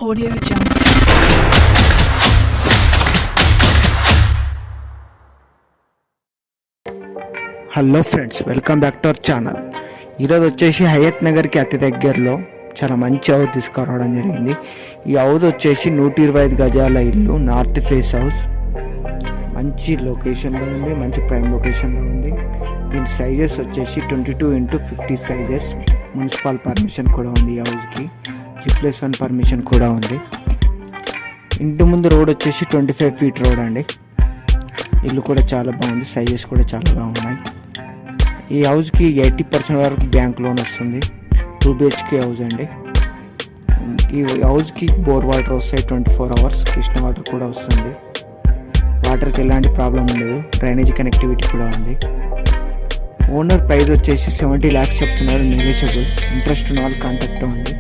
Audio Jungle. Hello friends, welcome back to our channel. ఈరోజు వచ్చేసి హయత్ నగర్కి అతి దగ్గరలో చాలా మంచి హౌస్ తీసుకురావడం జరిగింది. ఈ హౌస్ వచ్చేసి 125 గజాల ఇల్లు, నార్త్ ఫేస్ హౌస్. మంచి లొకేషన్లో ఉంది, మంచి ప్రైమ్ లొకేషన్లో ఉంది. దీని సైజెస్ వచ్చేసి 22x50 సైజెస్. మున్సిపల్ పర్మిషన్ కూడా ఉంది. ఈ హౌస్కి G+1 పర్మిషన్ కూడా ఉంది. ఇంటి ముందు రోడ్ వచ్చేసి 25 ఫీట్ రోడ్ అండి. ఇల్లు కూడా చాలా బాగుంది, సైజెస్ కూడా చాలా బాగున్నాయి. ఈ హౌస్కి 80% వరకు బ్యాంక్ లోన్ వస్తుంది. 2 BHK హౌస్ అండి. ఈ హౌస్కి బోర్ వాటర్ వస్తాయి 24 hours. కృష్ణ వాటర్ కూడా వస్తుంది. వాటర్కి ఎలాంటి ప్రాబ్లం ఉండదు. డ్రైనేజ్ కనెక్టివిటీ కూడా ఉంది. ఓనర్ ప్రైస్ వచ్చేసి 70 lakhs చెప్తున్నారు, నెగోషియబుల్. ఇంట్రెస్ట్ ఉన్న వాళ్ళు కాంటాక్ట్ అవ్వండి.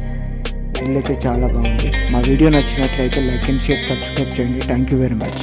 ఇల్లు అయితే చాలా బాగుంది. మా వీడియో నచ్చినట్లయితే లైక్ అండ్ షేర్, సబ్స్క్రైబ్ చేయండి. Thank you very much.